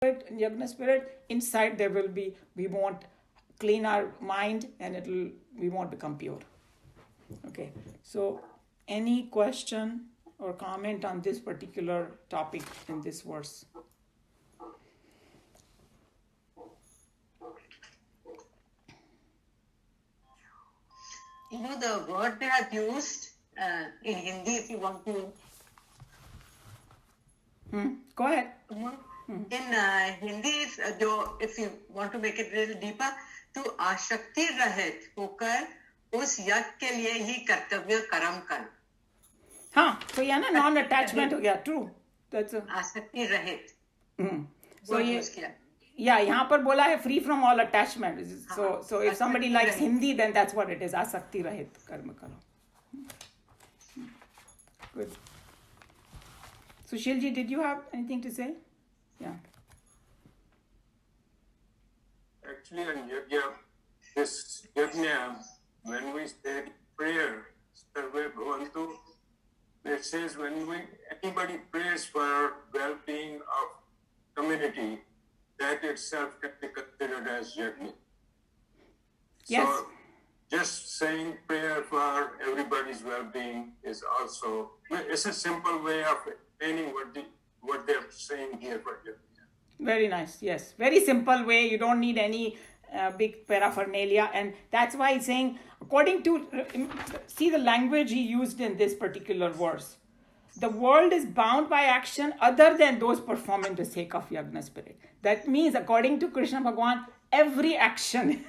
Yagna spirit, inside there will be, we won't clean our mind and we won't become pure. Okay, so any question or comment on this particular topic in this verse? You know, the word they have used in Hindi, if you want to. Go ahead. In Hindi, if you want to make it a little deeper, तो आसक्ति रहित होकर उस यज्ञ के लिए ही कर्तव्य कर्म कर. हाँ, तो या ना नॉन अटैचमेंट हो गया. ट्रू, दैट्स आसक्ति रहित. So yeah, यहाँ पर बोला है free from all attachment. So if somebody likes Hindi, then that's what it is. आसक्ति रहित कर्म करो. Good. Sushil ji, did you have anything to say? Yeah. Actually, on yajna, this yajna, when we say prayer, Sarve Bhavantu, it says when anybody prays for well-being of community, that itself can be considered as yajna. Yes. So, just saying prayer for everybody's well-being is also, it's a simple way of explaining what they're saying here for yajna. Very nice. Yes, very simple way. You don't need any big paraphernalia, and that's why he's saying, according to, see the language he used in this particular verse. The world is bound by action other than those performed in the sake of Yagna spirit. That means, according to Krishna Bhagavan, every action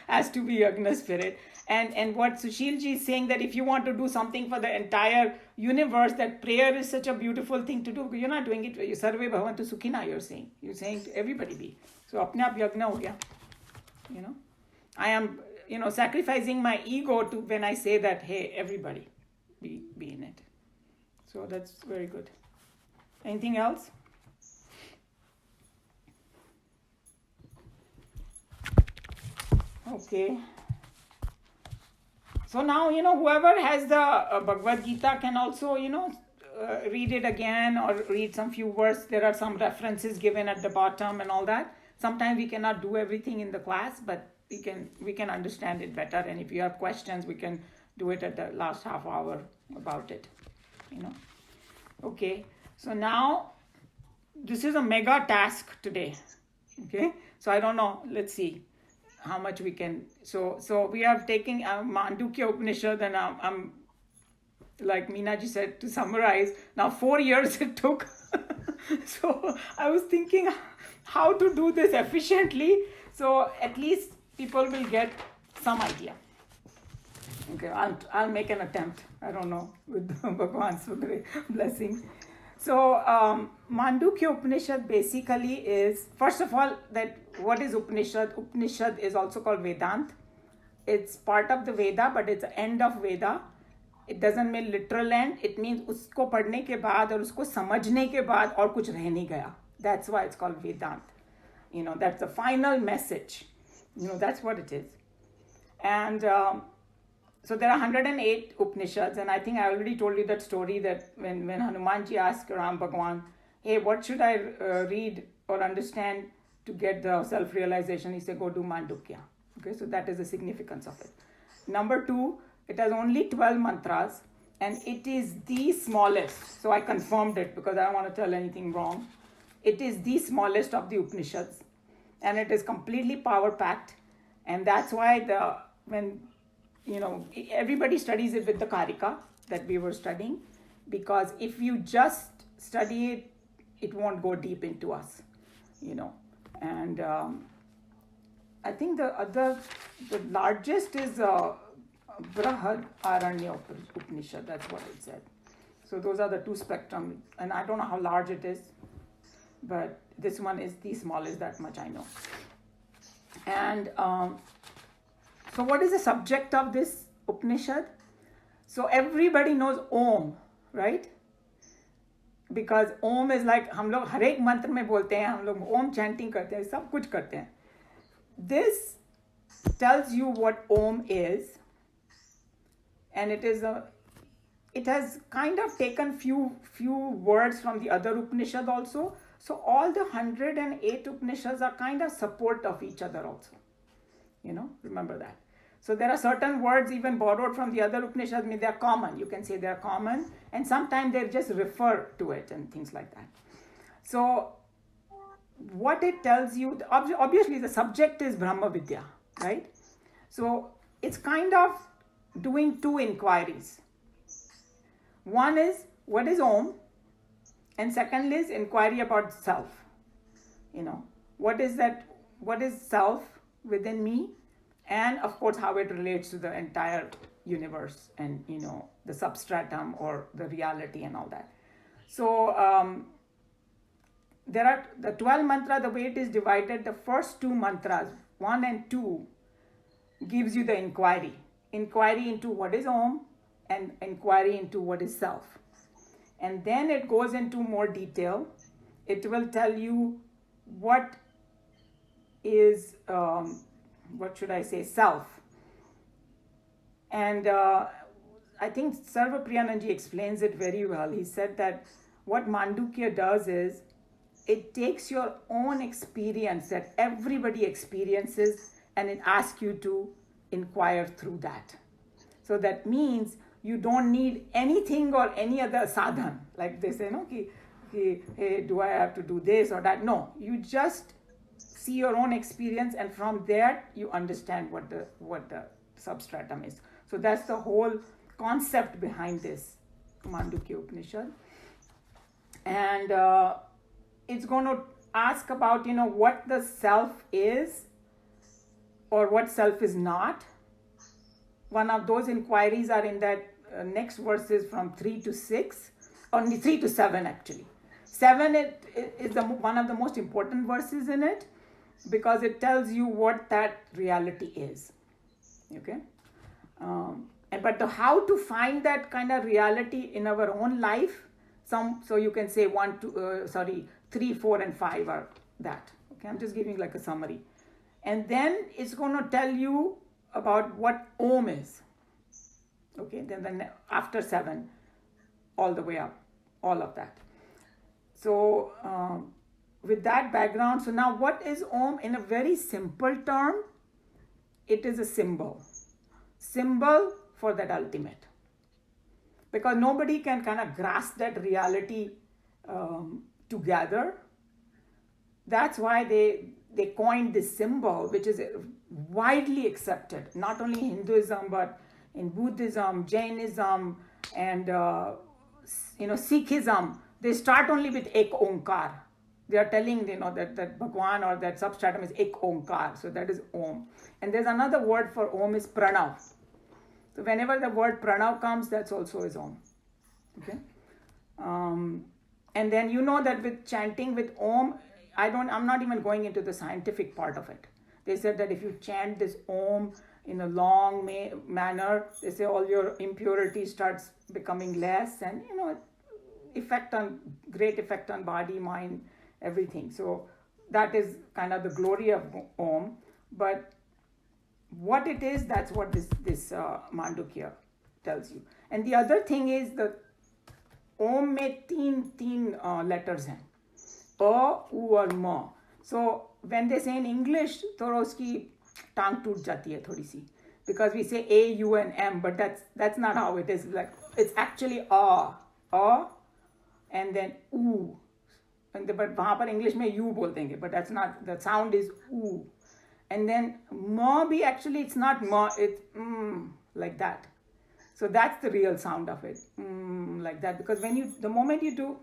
has to be Yagna spirit. And what Sushil ji is saying, that if you want to do something for the entire universe, that prayer is such a beautiful thing to do. You're not doing it. Sarve bhavantu sukhina, you're saying. You're saying to everybody be. So apne aap yagna ho gaya. You know, I am, sacrificing my ego to when I say that, hey, everybody be in it. So that's very good. Anything else? Okay. So now, whoever has the Bhagavad Gita can also, read it again or read some few words. There are some references given at the bottom and all that. Sometimes we cannot do everything in the class, but we can understand it better. And if you have questions, we can do it at the last half hour about it, Okay, so now this is a mega task today. Okay, so I don't know. Let's see how much we can. So we are taking Mandukya Upanishad, and I'm like Meena ji said, to summarize. Now 4 years it took. So I was thinking how to do this efficiently, so at least people will get some idea. Okay, I'll make an attempt. I don't know, with Bhagwan's blessing. So Mandukya Upanishad basically is, first of all, that what is Upanishad? Upanishad is also called Vedant. It's part of the Veda, but it's the end of Veda. It doesn't mean literal end. It means उसको पढ़ने के बाद और उसको समझने के बाद और कुछ रह नहीं गया. That's why it's called Vedant. That's the final message. That's what it is. And so there are 108 Upanishads, and I think I already told you that story that when Hanumanji asked Ram Bhagwan, hey, what should I read or understand to get the self-realization? He said, go do Mandukya. Okay, so that is the significance of it. Number 2, it has only 12 mantras, and it is the smallest. So I confirmed it because I don't want to tell anything wrong. It is the smallest of the Upanishads, and it is completely power-packed, and that's why everybody studies it with the Karika that we were studying, because if you just study it, it won't go deep into us, And I think the largest is Brahad Aranya Upanishad. That's what it said. So those are the two spectrums, and I don't know how large it is, but this one is the smallest, that much I know. And so what is the subject of this Upanishad? So everybody knows Om, right? Because Om is like, हम लोग हर एक मंत्र में बोलते हैं, हम लोग Om chanting करते हैं, सब कुछ करते हैं. This tells you what Om is, and it has kind of taken few words from the other Upanishad also, So all the 108 Upanishads are kind of support of each other also. Remember that. So there are certain words even borrowed from the other Upanishads, I mean, they're common. You can say they're common, and sometimes they just refer to it and things like that. So what it tells you, obviously the subject is Brahma Vidya, right? So it's kind of doing two inquiries. One is, what is Om? And second is inquiry about self. What is that? What is self within me? And of course, how it relates to the entire universe and, the substratum or the reality and all that. So there are the 12 mantra, the way it is divided, the first two mantras, 1 and 2, gives you the inquiry into what is Om and inquiry into what is self. And then it goes into more detail. It will tell you what is, self. And I think Sarva Priyananji explains it very well. He said that what Mandukya does is, it takes your own experience that everybody experiences and it asks you to inquire through that. So that means you don't need anything or any other sadhan. Like they say, hey, do I have to do this or that? No, you just see your own experience, and from there you understand what the substratum is. So that's the whole concept behind this Mandukya Upanishad. And it's going to ask about, what the self is or what self is not. One of those inquiries are in that next verses from 3 to 6, only 3 to 7 actually. 7 is one of the most important verses in it, because it tells you what that reality is. Okay? But how to find that kind of reality in our own life, so you can say 3, 4, and 5 are that. Okay, I'm just giving like a summary. And then it's going to tell you about what Om is. Okay, then after 7, all the way up, all of that. So with that background, so now what is Om in a very simple term? It is a symbol for that ultimate. Because nobody can kind of grasp that reality together. That's why they coined this symbol, which is widely accepted, not only in Hinduism, but in Buddhism, Jainism, and Sikhism. They start only with Ek Onkar. They are telling, that Bhagwan or that substratum is Ek Onkar. So that is Om. And there's another word for Om is Pranav. So whenever the word Pranav comes, that's also is Om. Okay? And then that with chanting with Om, I'm not even going into the scientific part of it. They said that if you chant this Om in a long manner, they say all your impurity starts becoming less, and great effect on body, mind, everything. So that is kind of the glory of Om. But what it is, that's what this Mandukya tells you. And the other thing is the Om में तीन letters हैं, A, U और M. So when they say in English, थोड़ा उसकी टांग टूट जाती है थोड़ी सी, because we say A, U and M, but that's not how it is. Like it's actually A, and then U, but वहाँ पर English में U बोल देंगे, but that's not, the sound is U. And then ma bhi, actually it's not ma, it's like that. So that's the real sound of it, like that. Because the moment you do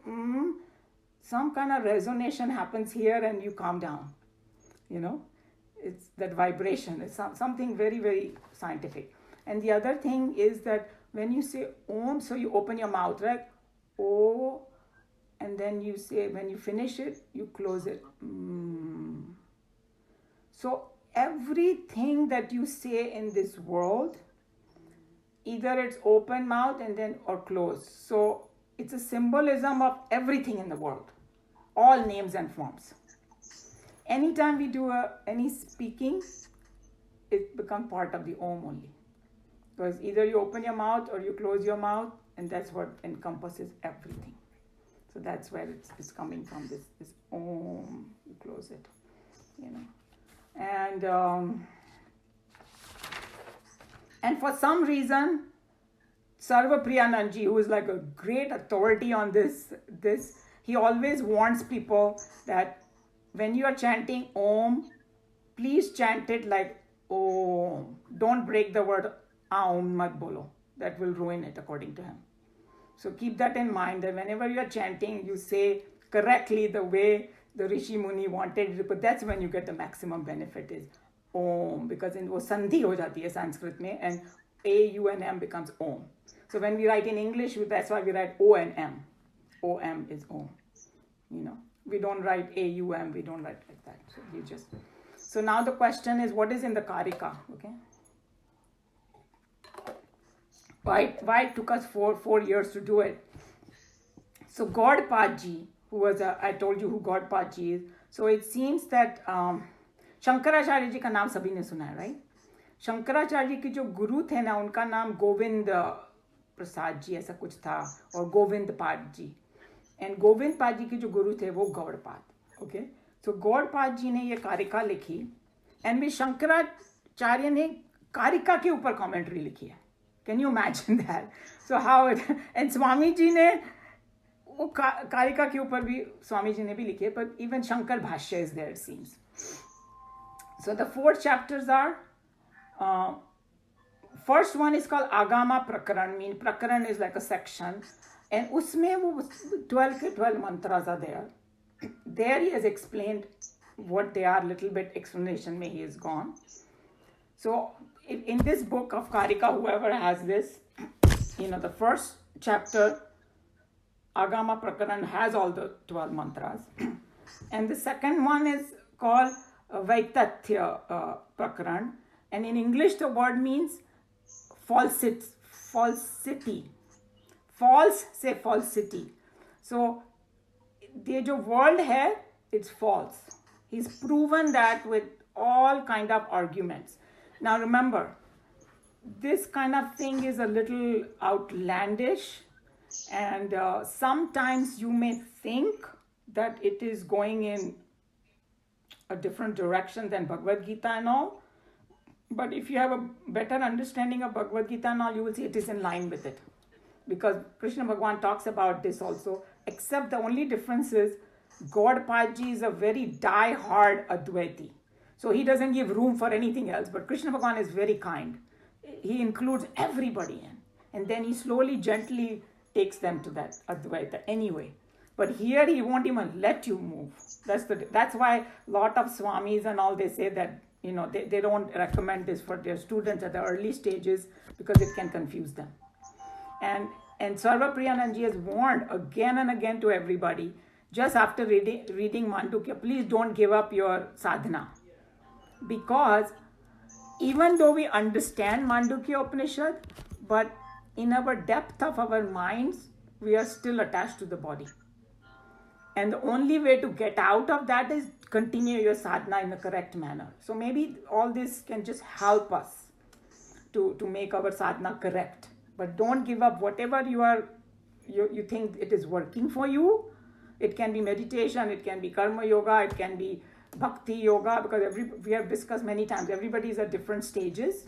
some kind of resonation happens here and you calm down. It's that vibration. It's something very, very scientific. And the other thing is that when you say Om, so you open your mouth, right? O, and then you say, when you finish it, you close it. So everything that you say in this world, either it's open mouth and then or closed. So it's a symbolism of everything in the world, all names and forms. Anytime we do any speaking, it becomes part of the Om only. Because either you open your mouth or you close your mouth, and that's what encompasses everything. So that's where it's coming from, this Om. You close it, you know. And for some reason, Sarva Priyanandji, who is like a great authority on this, he always warns people that when you are chanting Om, please chant it like Om. Don't break the word Aum mat bolo. That will ruin it, according to him. So keep that in mind, that whenever you are chanting, you say correctly the way the Rishi Muni wanted it, but that's when you get the maximum benefit, is Om, because in wo sandhi ho jati hai Sanskrit mein, and A, U and M becomes Om. So when we write in English, that's why we write O and M. O-M is Om. You know, we don't write A-U-M, we don't write like that. So now the question is, what is in the Karika? Okay. Why it took us four years to do it? So Gaudapad Ji, who was I told you who Gaudapad Ji is. So it seems that Shankaracharya Ji का नाम सभी ने सुना है, right? Shankaracharya ji के जो गुरु थे ना, उनका नाम गोविंद प्रसाद जी ऐसा कुछ था, और गोविंद पाद जी. एंड गोविंद पाद जी के जो गुरु थे वो गौड़पाद. ओके, सो गौड़पाद जी ने ये कारिका लिखी, एंड भी शंकराचार्य ने कारिका के ऊपर कमेंट्री लिखी है. Can you imagine that? So how it. And Swami ji ने वो कारिका के ऊपर भी स्वामी जी ने भी लिखी है, but even Shankar Bhashya is there, it seems. So the 4 chapters are first one is called Agama Prakaran. Mean Prakaran is like a section, and उसमें वो 12 mantras are there. There he has explained what they are, little bit explanation में he is gone. So in this book of Karika, whoever has this, you know, the first chapter Agama Prakaran has all the 12 mantras, and the second one is called Vaitathya Prakaran, and in English the word means falsity. False से falsity. So ये जो world है, it's false. He's proven that with all kind of arguments. Now remember, this kind of thing is a little outlandish, and sometimes you may think that it is going in a different direction than Bhagavad Gita and all. But if you have a better understanding of Bhagavad Gita and all, you will see it is in line with it. Because Krishna Bhagwan talks about this also, except the only difference is Gaudapad Ji is a very die-hard Advaiti. So he doesn't give room for anything else. But Krishna Bhagwan is very kind. He includes everybody in. And then he slowly, gently takes them to that Advaita anyway. But here he won't even let you move. That's why a lot of Swamis and all, they say that, you know, they don't recommend this for their students at the early stages because it can confuse them. And Sarva Priyanandji has warned again and again to everybody, just after reading Mandukya, please don't give up your sadhana. Because even though we understand Mandukya Upanishad, but in our depth of our minds, we are still attached to the body. And the only way to get out of that is continue your sadhana in the correct manner. So maybe all this can just help us to make our sadhana correct. But don't give up whatever you think it is working for you. It can be meditation, it can be karma yoga, it can be bhakti yoga, because we have discussed many times, everybody is at different stages.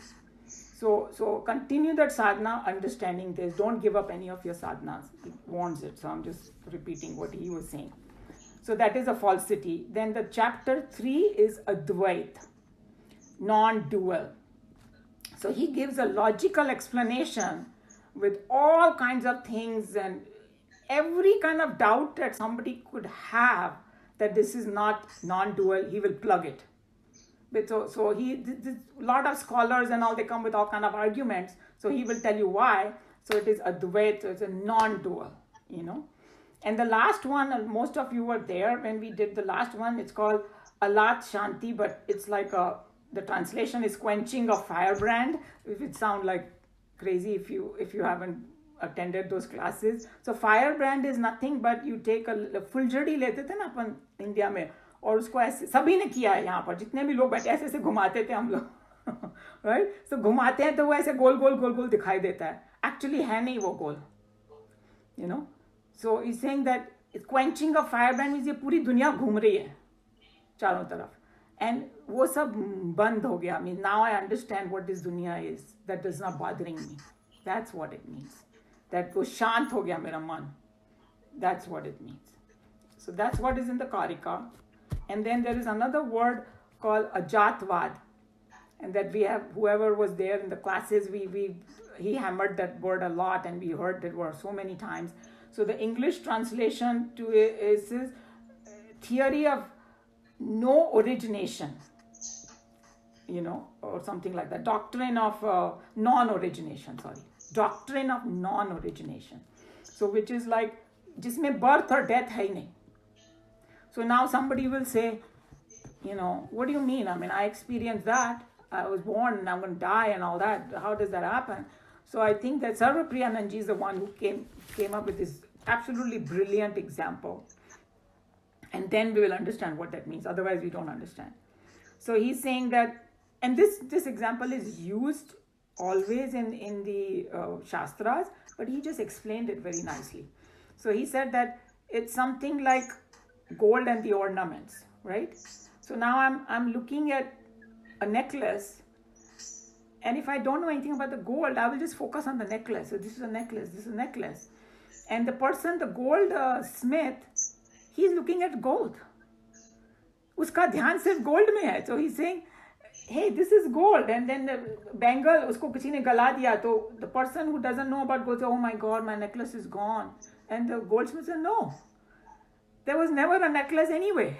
So continue that sadhana, understanding this. Don't give up any of your sadhanas. It warns it. So I'm just repeating what he was saying. So that is a falsity. Then the chapter 3 is Advait, non-dual. So he gives a logical explanation with all kinds of things and every kind of doubt that somebody could have that this is not non-dual, he will plug it. But so a lot of scholars and all, they come with all kind of arguments. So he will tell you why. So it is Advait, so it's a non-dual, you know. And the last one, most of you were there when we did the last one. It's called Alat Shanti, but it's like the translation is quenching of firebrand. If it sound like crazy if you haven't attended those classes. So firebrand is nothing but you take a फुलझड़ी लेते थे ना अपन India में, और उसको ऐसे सभी ने किया है यहाँ पर, जितने भी लोग बैठे ऐसे घुमाते थे हम लोग, राइट? सो घुमाते हैं तो वो ऐसे गोल गोल दिखाई देता है, एक्चुअली है नहीं वो गोल, you know. So is saying that quenching of firebrand means ये पूरी दुनिया घूम रही है चारों तरफ, एंड वो सब बंद हो गया. Mean now I understand what this दुनिया is, that is not bothering me. That's what it means. That वो शांत हो गया मेरा मन. That's what it means. So that's what is in the Karika. And then there is another word called Ajatvad. And that we have, whoever was there in the classes, he hammered that word a lot, and we heard that word so many times. So the English translation to it is theory of no origination, or something like that. Doctrine of non-origination, Doctrine of non-origination. So which is like, जिसमें birth or death है ही नहीं. So now somebody will say, what do you mean? I mean, I experienced that. I was born and I'm going to die and all that. How does that happen? So I think that Sarvapriyananji is the one who came up with this absolutely brilliant example. And then we will understand what that means. Otherwise, we don't understand. So he's saying that, and this example is used always in the Shastras, but he just explained it very nicely. So he said that it's something like gold and the ornaments, right? So now I'm looking at a necklace, and if I don't know anything about the gold, I will just focus on the necklace. So this is a necklace, this is a necklace. And the person, the gold smith, he's looking at gold. Uska dhyan sirf gold mein hai. So he's saying, hey, this is gold. And then the bangle, usko kiसी ने गला दिया. So the person who doesn't know about gold says, oh my God, my necklace is gone. And the goldsmith said, no, there was never a necklace anyway.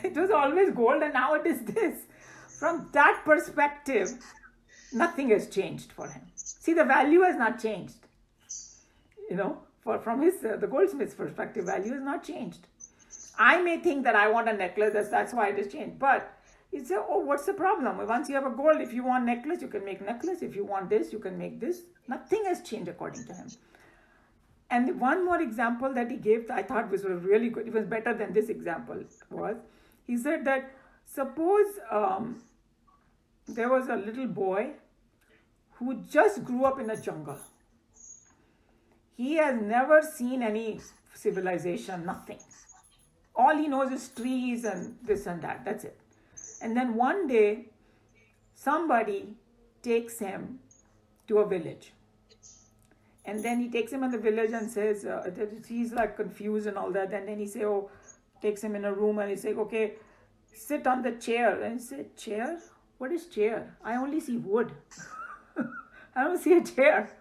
It was always gold, and now it is this. From that perspective, nothing has changed for him. See, the value has not changed. From the goldsmith's perspective, value has not changed. I may think that I want a necklace, that's why it has changed. But you say, oh, what's the problem? Once you have a gold, if you want necklace, you can make necklace. If you want this, you can make this. Nothing has changed according to him. And one more example that he gave, I thought was really good. It was better than this example was. He said that suppose there was a little boy who just grew up in a jungle. He has never seen any civilization, nothing. All he knows is trees and this and that. That's it. And then one day, somebody takes him to a village. And then he takes him in the village and says, he's like confused and all that. And then he takes him in a room and he says, okay, sit on the chair. And he said, chair? What is chair? I only see wood. I don't see a chair.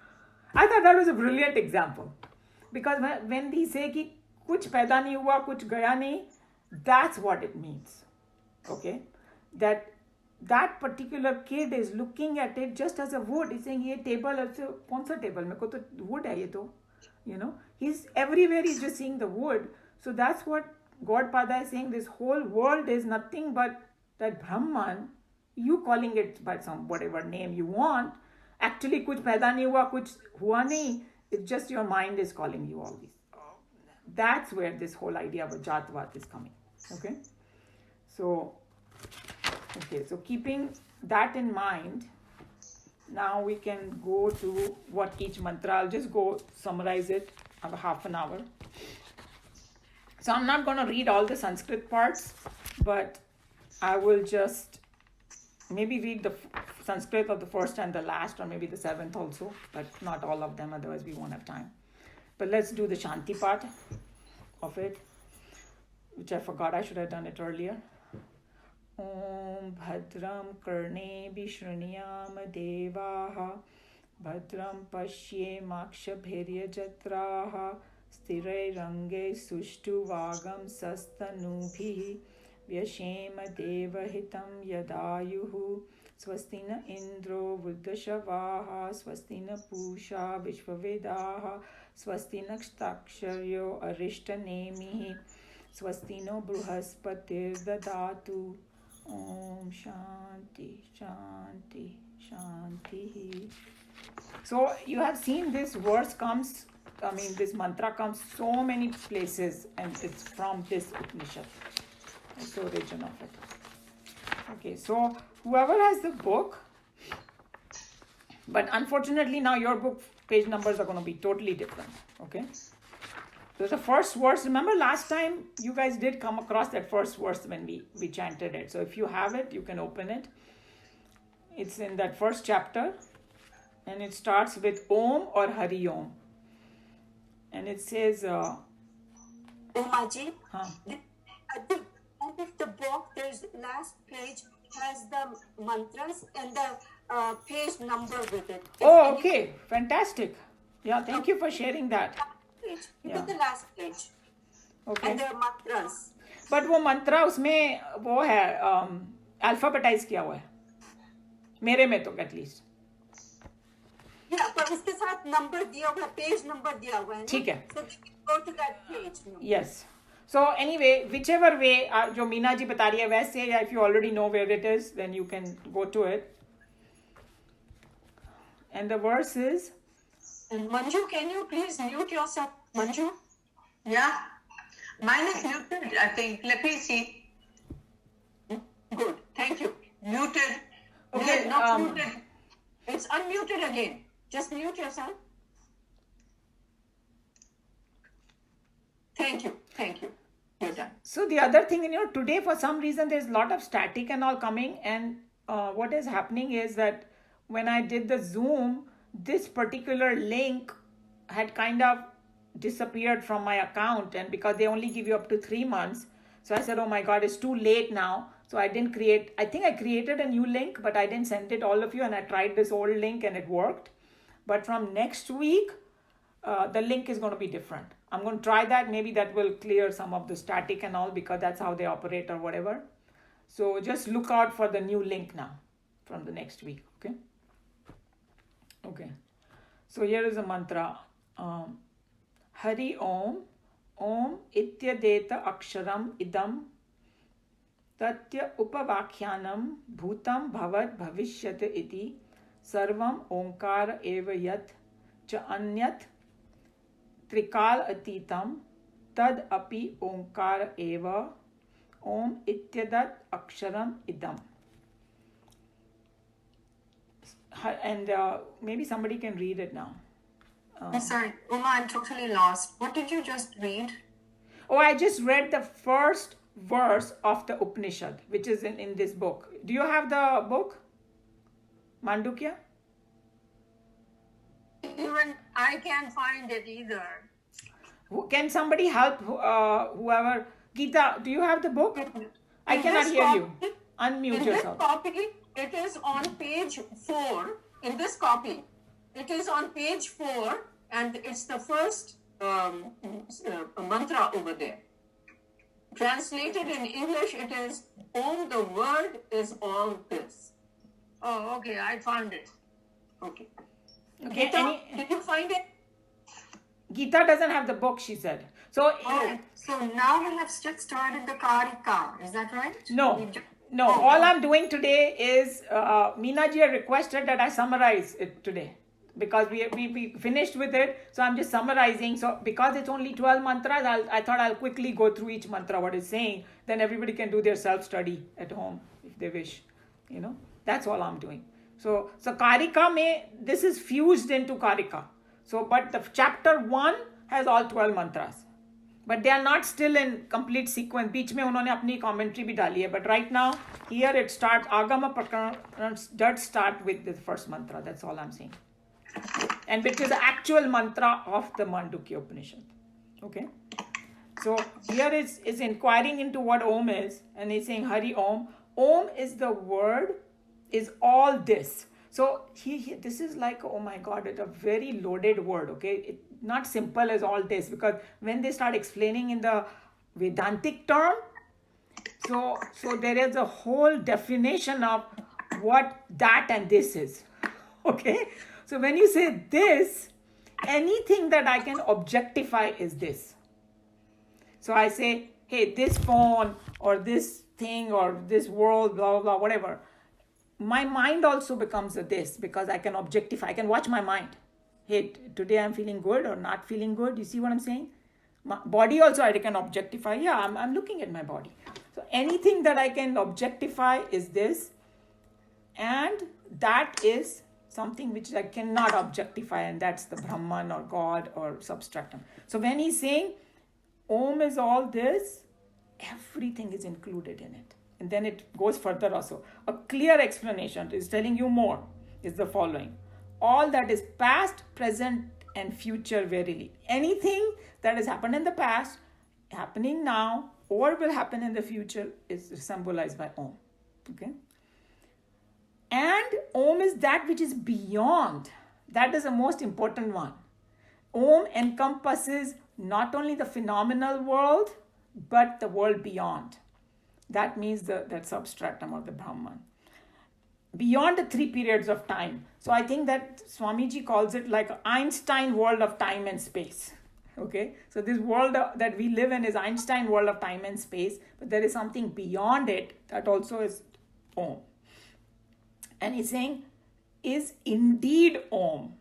I thought that was a brilliant example. Because when they say कि कुछ पैदा नहीं हुआ, कुछ गया नहीं, that's what it means. Okay? That particular kid is looking at it just as a wood. He's saying, ये table है, कौन सा table? मेरे को तो wood है ये तो. He's everywhere. He's just seeing the wood. So that's what Gaudapada is saying. This whole world is nothing but that Brahman. You calling it by some whatever name you want. Actually, कुछ पैदा नहीं हुआ, कुछ हुआ नहीं. It's just your mind is calling you all these. That's where this whole idea of Ajatvad is coming. Okay? So keeping that in mind, now we can go to what each mantra. I'll just go summarize it. I have half an hour. So I'm not going to read all the Sanskrit parts, but I will just maybe read the Sanskrit of the first and the last, or maybe the seventh also, but not all of them, otherwise we won't have time. But let's do the Shanti part of it, which I forgot. I should have done it earlier. Om Bhadram Karne Vishruniyam Devaha Bhadram Pashye Makshabhirya Jatraha Sthirai Range Sushtu Vagam Sastanubhi Vyashema Devahitam Yadayuhu Swastina Indro Vruddhashavaha Swastina Pusha Vishvavedaha Swastina Kshtaksharyo Arishta Nemihi Swastino Bruhaspatir Dadatu Om Shanti Shanti Shanti. So you have seen this verse comes, this mantra comes so many places, and it's from this Upanishad. That's the origin of it. Okay, so whoever has the book, but unfortunately now your book page numbers are going to be totally different. Okay, There's the first verse. Remember last time you guys did come across that first verse when we chanted it. So if you have it, you can open it. It's in that first chapter. And it starts with Om or Hari Om. And it says... Umaji, huh. at the end of the book, there's last page has the mantras and the page number with it. Oh, okay. Fantastic. Yeah, thank you for sharing that. Page. Look Yeah. at the last page. Okay. And the mantras. But वो मंत्रा उसमें वो है अल्फाबेटाइज किया हुआ है मेरे में तो एटलीस्ट Yeah, पर उसके साथ नंबर दिया हुआ है, पेज नंबर दिया हुआ है ना? ठीक है. So go to that page. Yes so anyway whichever way जो मीना जी बता रही है वैसे या if you already know where it is then you can go to it and the verse is And Manju, can you please mute yourself, Manju? Yeah. Mine is muted, I think. Let me see. Good, thank you. Muted. Okay, No, not muted. It's unmuted again. Just mute yourself. Thank you, thank you. You're done. So the other thing, today for some reason there's a lot of static and all coming, and what is happening is that when I did the Zoom, this particular link had kind of disappeared from my account, and because they only give you up to 3 months, so I said, oh my God, it's too late now. So I didn't create, I think I created a new link, but I didn't send it all of you, and I tried this old link and it worked. But from next week, the link is going to be different. I'm going to try that. Maybe that will clear some of the static and all, because that's how they operate or whatever. So just look out for the new link now from the next week. Okay. Okay. So here is a mantra. Hari Om. Om ityadeta aksharam idam tatya upavakhyanam bhutam bhavat bhavishyat iti sarvam omkara eva yat cha anyat trikal atitam tad api omkara eva om ityadat aksharam idam. And maybe somebody can read it now. Sorry, Uma, I'm totally lost. What did you just read? Oh, I just read the first verse of the Upanishad, which is in this book. Do you have the book? Mandukya? Even I can't find it either. Can somebody help whoever? Geeta, do you have the book? I In cannot this hear you. copy- Unmute In this yourself. copy, it is on page 4. In this copy, it is on page 4, and it's the first mantra over there. Translated in English, it is Om, the word is all this. Oh, okay. I found it. Okay. Okay, Geeta, did you find it? Geeta doesn't have the book, she said. So, Okay, so now we have just started the Karika. Is that right? no. We've ju- No, all I'm doing today is Meena ji had requested that I summarize it today because we finished with it. So I'm just summarizing. So because it's only 12 mantras, I thought I'll quickly go through each mantra, what it's saying. Then everybody can do their self-study at home if they wish. That's all I'm doing. So Karika this is fused into Karika. So, but the chapter 1 has all 12 mantras. But they are not still in complete sequence. बीच में उन्होंने अपनी commentary भी डाली है. But right now, here it starts, Agama Prakarana does start with the first mantra. That's all I'm saying. And which is the actual mantra of the Mandukya Upanishad. Okay? So here is inquiring into what Om is. And he's saying Hari Om. Om is the word, is all this. So this is like, oh my God, it's a very loaded word, okay? Not simple as all this, because when they start explaining in the Vedantic term, so there is a whole definition of what that and this is, okay? So when you say this, anything that I can objectify is this. So I say, hey, this phone or this thing or this world, blah, blah, blah, whatever. My mind also becomes a this because I can objectify. I can watch my mind. Hey, today I'm feeling good or not feeling good. You see what I'm saying? My body also I can objectify. Yeah, I'm looking at my body. So anything that I can objectify is this. And that is something which I cannot objectify. And that's the Brahman or God or substratum. So when he's saying Om is all this, everything is included in it. And then it goes further also. A clear explanation is telling you more is the following. All that is past, present, and future verily. Anything that has happened in the past, happening now, or will happen in the future is symbolized by Om. Okay? And Om is that which is beyond. That is the most important one. Om encompasses not only the phenomenal world, but the world beyond. That means that substratum or the Brahman. Beyond the 3 periods of time. So I think that Swamiji calls it like an Einstein world of time and space. Okay, so this world that we live in is Einstein world of time and space, but there is something beyond it that also is Om. And he's saying, is indeed Om.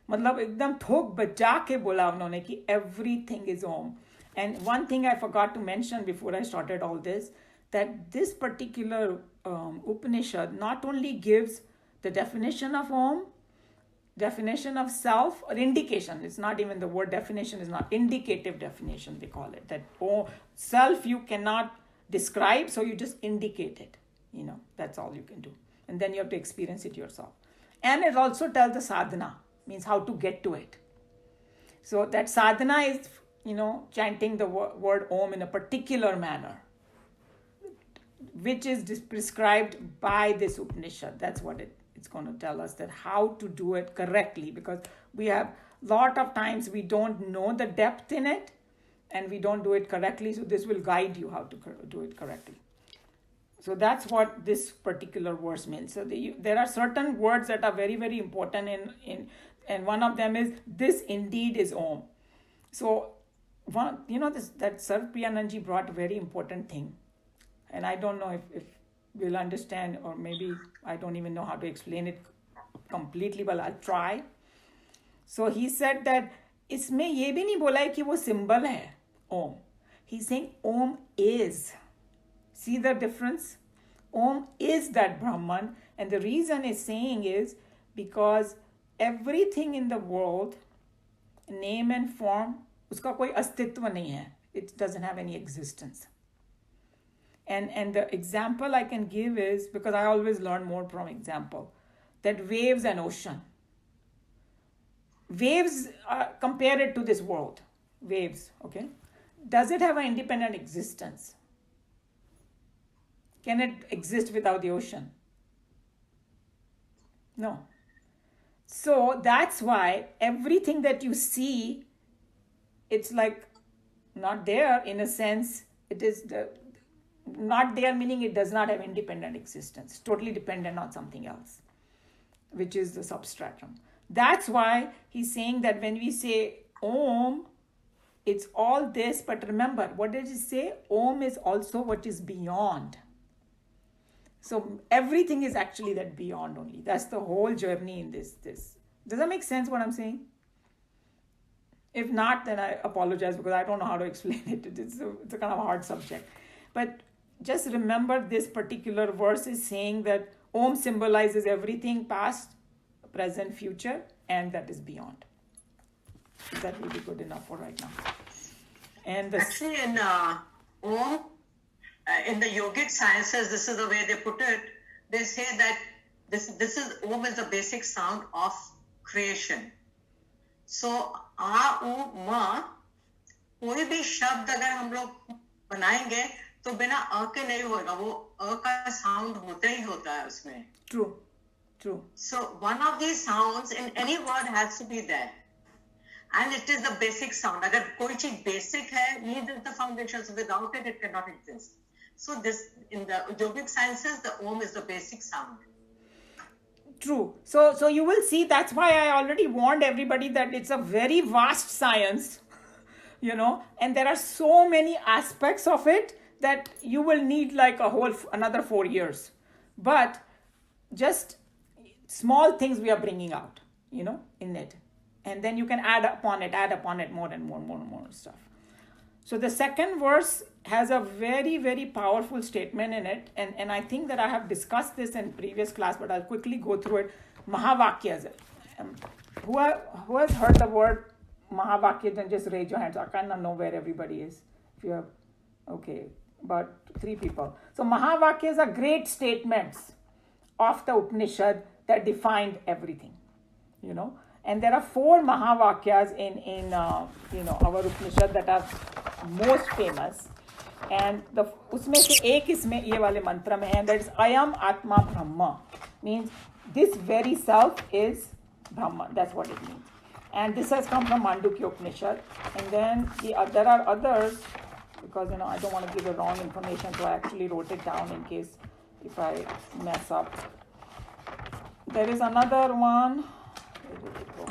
मतलब एकदम ठोक बजा के बोला उन्होंने कि everything is Om. And one thing I forgot to mention before I started all this, that this particular Upanishad not only gives the definition of Om, definition of self, or indication. It's not even the word definition, is not indicative definition, they call it. That self you cannot describe, so you just indicate it. That's all you can do. And then you have to experience it yourself. And it also tells the sadhana, means how to get to it. So that sadhana is, chanting the word Om in a particular manner, which is prescribed by this Upanishad. That's what it's going to tell us, that how to do it correctly, because we have lot of times we don't know the depth in it and we don't do it correctly. So this will guide you how to do it correctly. So that's what this particular verse means. So there are certain words that are very, very important and one of them is, this indeed is Om. So that Sar Priyananji brought a very important thing. And I don't know if we'll understand, or maybe I don't even know how to explain it completely, but I'll try. So he said that इसमें ये भी नहीं बोला है कि वो symbol है Om. He's saying Om is. See the difference? Om is that Brahman, and the reason he's saying is because everything in the world, name and form, उसका कोई अस्तित्व नहीं है. It doesn't have any existence. And the example I can give is, because I always learn more from example, that waves and ocean. Waves, compare it to this world. Waves, okay? Does it have an independent existence? Can it exist without the ocean? No. So that's why everything that you see, it's like not there in a sense. It is not there, meaning it does not have independent existence, totally dependent on something else, which is the substratum. That's why he's saying that when we say Om, it's all this, but remember, what did he say? Om is also what is beyond. So everything is actually that beyond only. That's the whole journey in this. Does that make sense what I'm saying? If not, then I apologize, because I don't know how to explain it. It's a kind of hard subject. But just remember, this particular verse is saying that Om symbolizes everything past, present, future, and that is beyond. That will be good enough for right now. And actually in Om, in the yogic sciences, this is the way they put it. They say that this is Om is the basic sound of creation. So A, U, Ma, कोई भी शब्द अगर हम लोग बनाएंगे तो बिना अ के नहीं होगा, वो अ का साउंड होता ही होता है उसमें. True. So one of these sounds in any word has to be there, and it is the basic sound. अगर कोई चीज basic है, need is the foundation. So without it, it cannot exist. So this in the yogic sciences, the Om is the basic sound. True. So you will see, that's why I already warned everybody that it's a very vast science, and there are so many aspects of it that you will need like another 4 years. But just small things we are bringing out, in it. And then you can add upon it more and more stuff. So the second verse has a very, very powerful statement in it. And I think that I have discussed this in previous class, but I'll quickly go through it. Mahavakyas. Who has heard the word Mahavakya, then just raise your hands. I cannot know where everybody is. If you have, okay, but 3 people. So Mahavakyas are great statements of the Upanishad that defined everything, you know. And there are 4 Mahavakyas in our Upanishad that are most famous. And उसमें से एक इसमें ये वाले मंत्र में है, that is Ayam Atma Brahma, means this very self is Brahman. That's what it means. And this has come from Mandukya Upanishad. And then there are others, because I don't want to give the wrong information, so I actually wrote it down in case if I mess up. There is another one. Where did it go?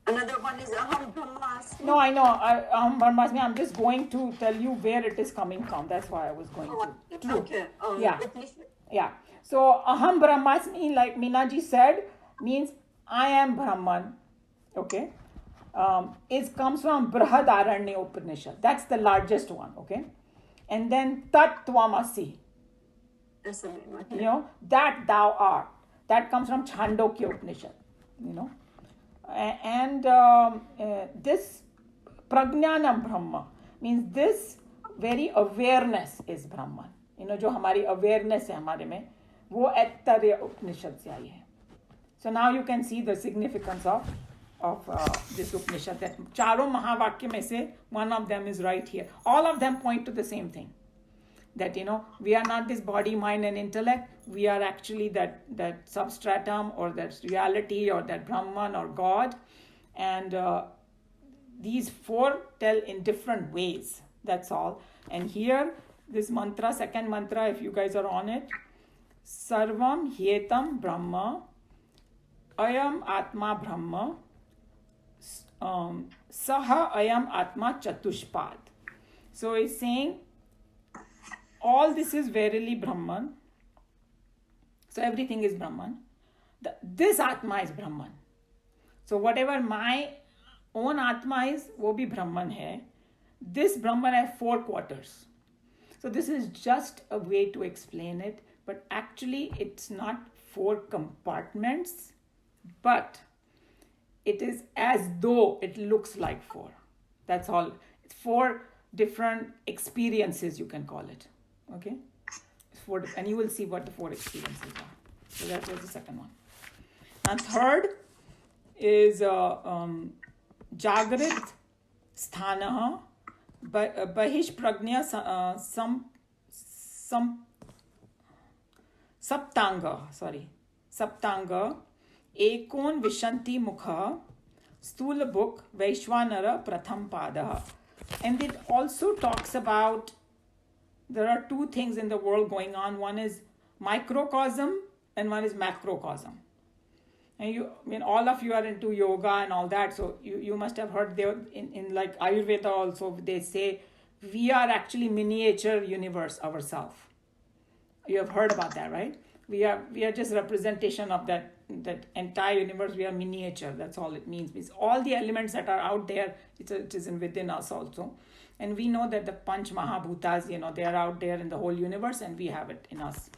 Another one is Aham Brahmasmi. No, I know. Aham Brahmasmi. I'm just going to tell you where it is coming from. That's why I was going to. True. Okay. Yeah. Yeah. So Aham Brahmasmi, like Minaji said, means I am Brahman. Okay. It comes from Brihadaranya Upanishad. That's the largest one. Okay. And then Tat Tvamasi. That's the name. Okay. That thou art. That comes from Chandogya Upanishad. And this Prajnanam Brahma means this very awareness is Brahman. जो हमारी awareness है हमारे में, वो ऐतरेय उपनिषद से आई है. So now you can see the significance of this Upanishad, that चारों महावाक्य में से one of them is right here. All of them point to the same thing. That we are not this body, mind and intellect. We are actually that substratum or that reality or that Brahman or God. And these 4 tell in different ways. That's all. And here, this mantra, second mantra, if you guys are on it, Sarvam Hyetam Brahma, Ayam Atma Brahma, Saha Ayam Atma Chatushpad. So it's saying, all this is verily Brahman. So everything is Brahman. This Atma is Brahman. So whatever my own Atma is, wo bhi Brahman hai. This Brahman has 4 quarters. So this is just a way to explain it. But actually it's not 4 compartments. But it is as though it looks like 4. That's all. It's 4 different experiences, you can call it. Okay, and you will see what the 4 experiences are. So that was the second one. And third is Jagrit Sthanaha Bahish Pragnya Saptanga Ekon Vishanti Mukha Stula Book Vaishwanara Pratham Padaha. And it also talks about there are 2 things in the world going on. One is microcosm and one is macrocosm. And all of you are into yoga and all that. So you must have heard there in like Ayurveda also, they say we are actually miniature universe ourselves. You have heard about that, right? We are just representation of that entire universe. We are miniature. That's all it means. Means all the elements that are out there, it is within us also. And we know that the Panch Mahabhutas, they are out there in the whole universe and we have it in us.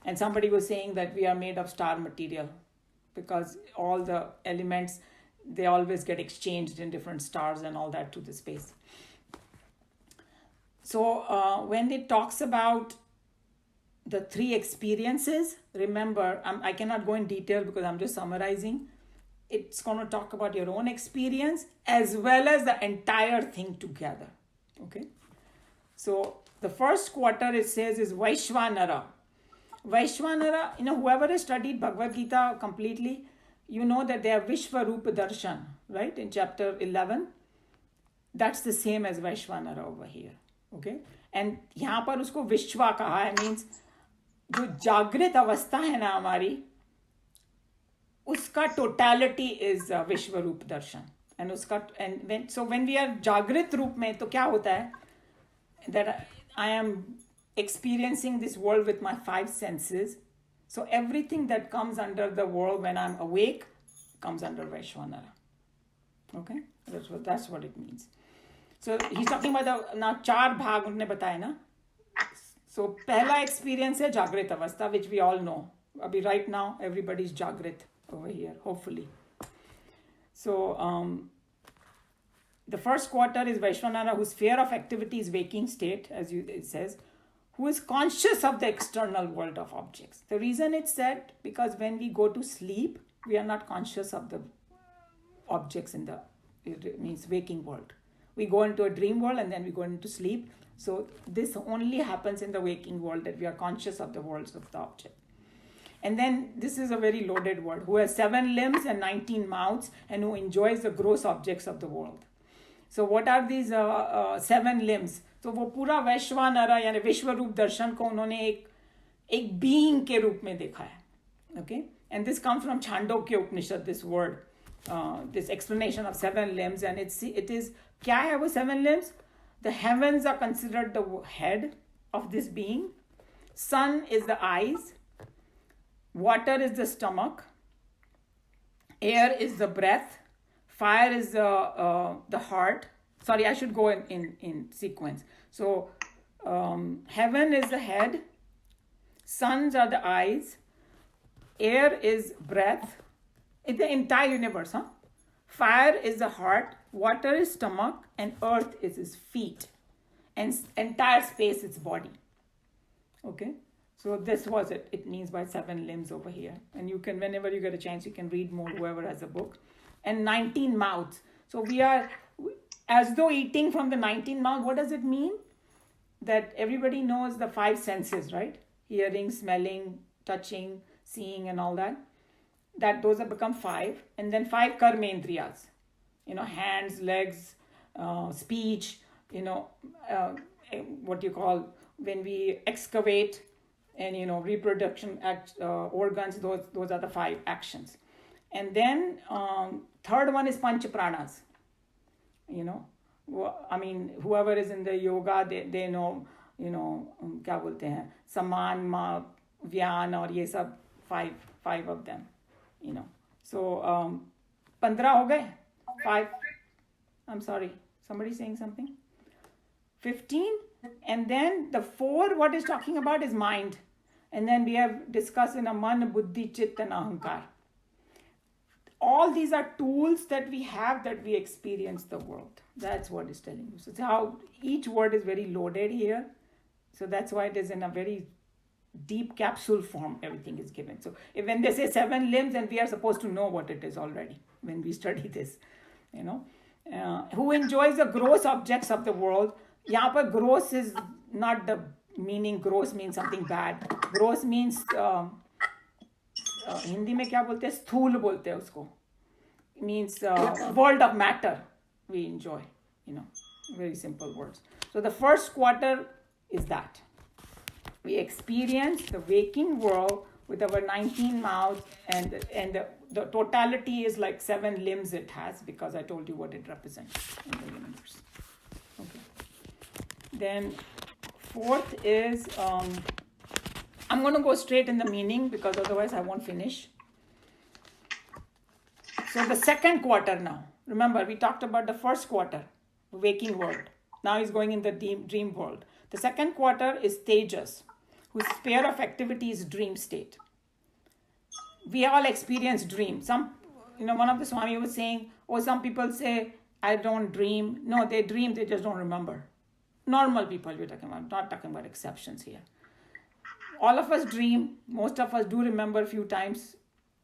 And somebody was saying that we are made of star material because all the elements, they always get exchanged in different stars and all that to the space. So when it talks about the 3 experiences, remember, I cannot go in detail because I'm just summarizing. It's going to talk about your own experience as well as the entire thing together. Okay, so the first quarter it says is Vaishwanara. Vaishwanara, whoever has studied Bhagavad Gita completely, that they are Vishvarupa Darshan, right? In chapter 11, that's the same as Vaishwanara over here. Okay, and यहाँ पर उसको विश्वा कहा है, means जो जागृत अवस्था है ना हमारी, उसका totality is Vishvarupa Darshan. And when we are Jagrit रूप में तो क्या होता है that I am experiencing this world with my 5 senses. So everything that comes under the world when I'm awake comes under Vaishwanara. Okay, that's what it means. So he's talking about now 4 भाग उन्होंने बताया ना. So पहला experience है Jagrit अवस्था, which we all know. Abhi right now everybody's Jagrit over here, hopefully. So the first quarter is Vaishwanara, whose sphere of activity is waking state, as it says, who is conscious of the external world of objects. The reason it's said, because when we go to sleep, we are not conscious of the objects in the, it means waking world. We go into a dream world and then we go into sleep. So this only happens in the waking world, that we are conscious of the worlds of the object. And then this is a very loaded word, who has 7 limbs and 19 mouths, and who enjoys the gross objects of the world. So what are these 7 limbs? तो वो पूरा वैश्वानरा यानी विश्व रूप दर्शन को उन्होंने एक being के रूप में देखा है. Okay, and this comes from Chandogya Upanishad, this word, this explanation of 7 limbs, and it is क्या है वो 7 limbs? The heavens are considered the head of this being. Sun is the eyes. Water is the stomach. Air is the breath. Fire is the heart. Sorry, I should go in sequence. So heaven is the head. Suns are the eyes. Air is breath. It's the entire universe, huh? Fire is the heart. Water is stomach. And earth is his feet. And entire space is body. Okay? So this was it. It means by 7 limbs over here. And you can, whenever you get a chance, you can read more, whoever has a book. And 19 mouths. So we are, as though eating from the 19 mouths. What does it mean? That everybody knows the 5 senses, right? Hearing, smelling, touching, seeing, and all that. That those have become 5. And then 5 karmendriyas. Hands, legs, speech, what you call, when we excavate, and reproduction organs, those are the 5 actions. And then third one is panch pranas. I mean, whoever is in the yoga, they know, क्या बोलते हैं, saman, ma, vyan, और ये सब 5 of them, So 15 हो गए? 5. I'm sorry, somebody saying something? 15. And then the 4, what is talking about is mind. And then we have discussed in a man, buddhi, chit, and ahankar. All these are tools that we have, that we experience the world. That's what it's telling you. So it's how each word is very loaded here. So that's why it is in a very deep capsule form, everything is given. So when they say 7 limbs, and we are supposed to know what it is already when we study this, who enjoys the gross objects of the world. यहाँ पर gross is not the meaning, gross means something bad. Gross means Hindi में क्या बोलते हैं, स्थूल बोलते हैं उसको. Means world of matter we enjoy, very simple words. So the first quarter is that. We experience the waking world with our 19 mouths, and the totality is like 7 limbs it has, because I told you what it represents in the universe. Okay. Then 4th is, I'm going to go straight in the meaning, because otherwise I won't finish. So the second quarter now. Remember, we talked about the first quarter, waking world. Now he's going in the dream world. The second quarter is Tejas, whose sphere of activity is dream state. We all experience dreams. One of the Swami was saying, some people say, I don't dream. No, they dream, they just don't remember. Normal people we're talking about, not talking about exceptions here. All of us dream. Most of us do remember a few times.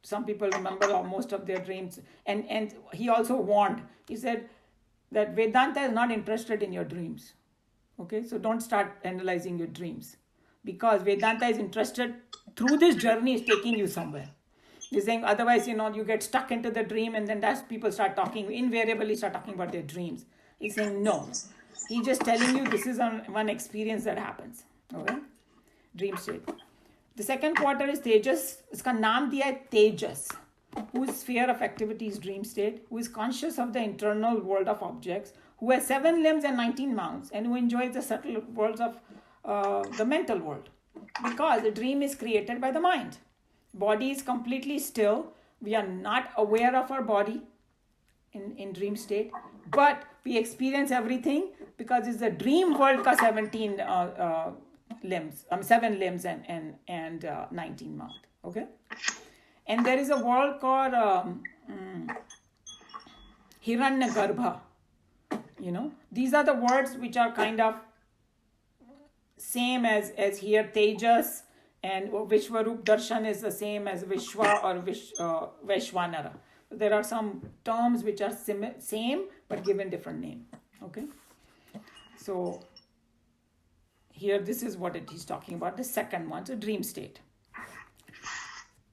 Some people remember most of their dreams. And he also warned. He said that Vedanta is not interested in your dreams. Okay, so don't start analyzing your dreams. Because Vedanta is interested, through this journey, is taking you somewhere. He's saying otherwise, you get stuck into the dream, and then people invariably start talking about their dreams. He's saying no. He's just telling you this is one experience that happens. Okay? Dream state. The second quarter is Tejas. Iska naam diya hai Tejas, whose sphere of activity is dream state, who is conscious of the internal world of objects, who has 7 limbs and 19 mouths, and who enjoys the subtle worlds of the mental world. Because the dream is created by the mind. Body is completely still. We are not aware of our body in dream state, but we experience everything because it's the dream world ka 17 limbs, 7 limbs and 19 mouth. Okay, and there is a world called Hiranyagarbha. These are the words which are kind of same as here Tejas, and Vishwarup Darshan is the same as Vishwa or Vaishwanara. There are some terms which are same but given different name. Okay, so here this is what he's talking about, the second one, so dream state.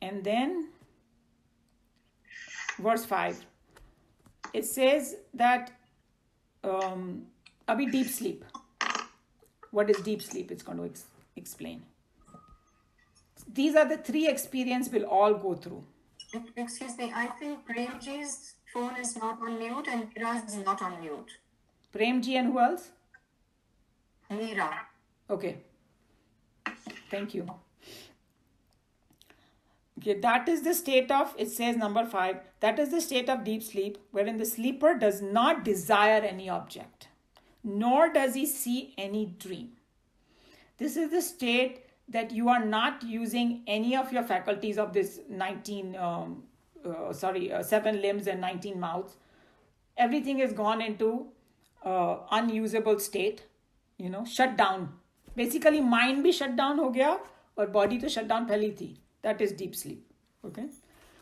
And then verse 5, it says that abhi deep sleep. What is deep sleep? It's going to explain. These are the three experiences we'll all go through. Excuse me, I think Premji's phone is not on mute and Mira's is not on mute. Premji and who else? Mira. Okay. Thank you. Okay, that is the state of, it says number 5, that is the state of deep sleep wherein the sleeper does not desire any object, nor does he see any dream. This is the state that you are not using any of your faculties of this 7 limbs and 19 mouths. Everything is gone into unusable state, shut down. Basically, mind bhi shut down ho gaya aur body to shut down pehle thi. That is deep sleep. Okay.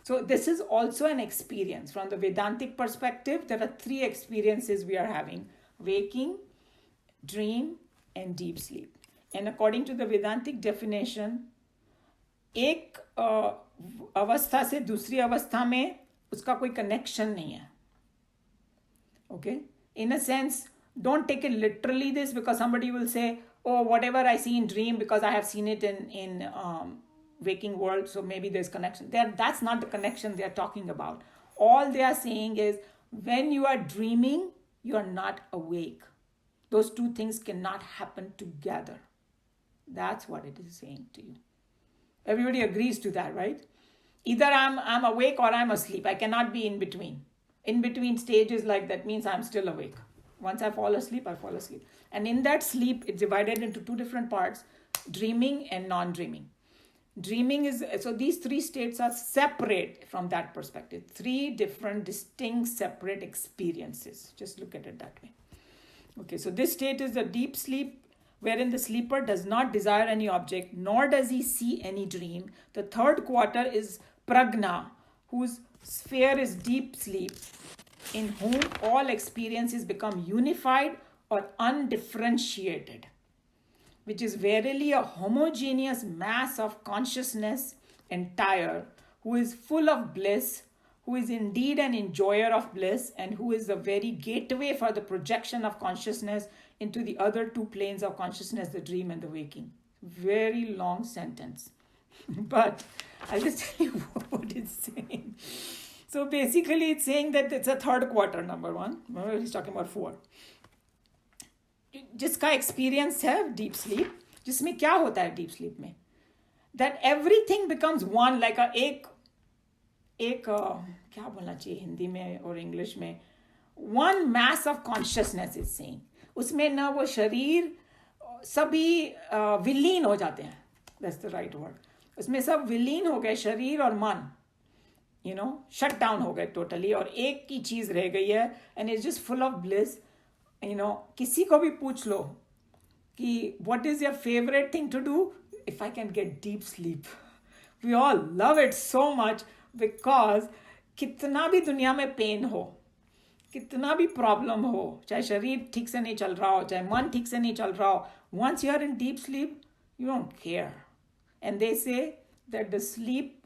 So this is also an experience. From the Vedantic perspective, there are 3 experiences we are having: waking, dream, and deep sleep. And according to the Vedantic definition, एक अवस्था से दूसरी अवस्था में उसका कोई connection नहीं है. Okay? In a sense, don't take it literally this, because somebody will say, oh, whatever I see in dream, because I have seen it in waking world, so maybe there's connection. That's not the connection they are talking about. All they are saying is, when you are dreaming, you are not awake. Those two things cannot happen together. That's what it is saying to you. Everybody agrees to that, right? Either I'm awake or I'm asleep. I cannot be in between. In between stages like that means I'm still awake. Once I fall asleep, I fall asleep. And in that sleep, it's divided into 2 different parts: dreaming and non-dreaming. Dreaming is, so these 3 states are separate from that perspective. 3 different, distinct, separate experiences. Just look at it that way. Okay, so this state is the deep sleep, wherein the sleeper does not desire any object, nor does he see any dream. The 3rd quarter is prajna, whose sphere is deep sleep, in whom all experiences become unified or undifferentiated, which is verily a homogeneous mass of consciousness entire, who is full of bliss, who is indeed an enjoyer of bliss, and who is the very gateway for the projection of consciousness into the other 2 planes of consciousness, the dream and the waking. Very long sentence. But I'll just tell you what it's saying. So basically it's saying that it's a 3rd quarter, number 1. Remember, he's talking about 4. जिसका experience है deep sleep, जिसमें क्या होता है deep sleep में, that everything becomes one, like एक क्या बोलना चाहिए हिंदी में और इंग्लिश में, one mass of consciousness is saying. उसमें ना वो शरीर सभी विलीन हो जाते हैं, दैट्स द राइट वर्ड. उसमें सब विलीन हो गए, शरीर और मन, शट डाउन हो गए टोटली, और एक ही चीज रह गई है, and it's just full of bliss. किसी को भी पूछ लो कि what is your favorite thing to do? If I can get deep sleep. We all love it so much because कितना भी दुनिया में पेन हो, कितना भी प्रॉब्लम हो, चाहे शरीर ठीक से नहीं चल रहा हो, चाहे मन ठीक से नहीं चल रहा हो, once you are in deep sleep, you don't care. And they say that the sleep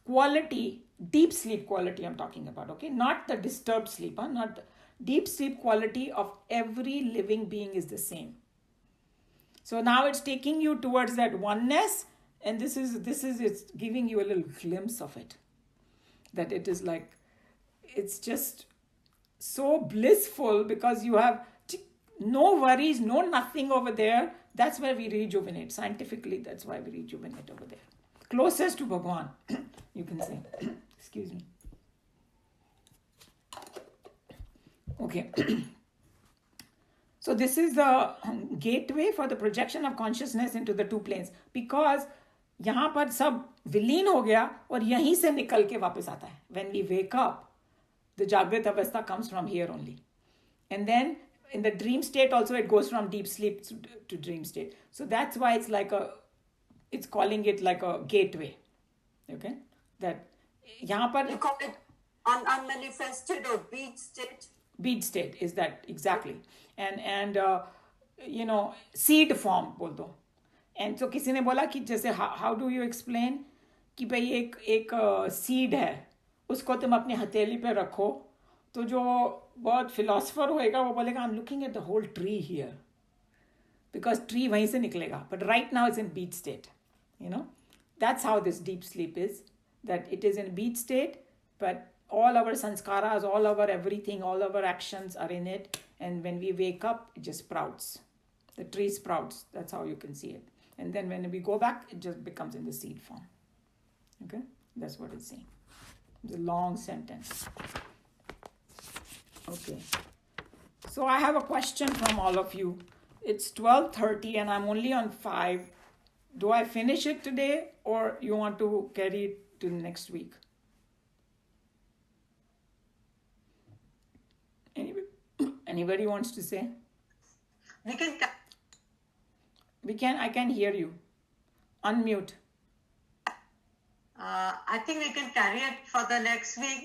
quality, deep sleep quality I'm talking about, okay? Not the disturbed sleep, not the deep sleep quality of every living being is the same. So now it's taking you towards that oneness, and this is it's giving you a little glimpse of it. That it is like, it's just so blissful because you have no worries, no nothing over there. That's where we rejuvenate. Scientifically, that's why we rejuvenate over there. Closest to Bhagwan, you can say. Excuse me. Okay. So this is the gateway for the projection of consciousness into the 2 planes. Because यहाँ पर सब विलीन हो गया और यहीं से निकल के वापस आता है. When we wake up, The Jagrit Avastha comes from here only. And then in the dream state also, it goes from deep sleep to dream state. So that's why it's calling it like a gateway. Okay? That यहाँ पर You call it unmanifested or beat state. beat state is that exactly. And you know, seed form बोल दो. And so किसी ने बोला कि जैसे how do you explain कि भाई एक सीड है, उसको तुम अपनी हथेली पे रखो, तो जो बहुत फिलोसफर होएगा वो बोलेगा I am looking at the whole tree here, because tree वहीं से निकलेगा. But right now is in beat state. You know, that's how this deep sleep is, that it is in beat state, but all our sanskaras, all our everything, all our actions are in it, and when we wake up, it just sprouts. The tree sprouts. That's how you can see it. And then when we go back, it just becomes in the seed form. Okay? That's what it's saying. It's a long sentence. Okay. So I have a question from all of you. It's 12:30 and I'm only on 5. Do I finish it today or you want to carry it to next week? Anybody wants to say? We can. I can hear you. Unmute. I think we can carry it for the next week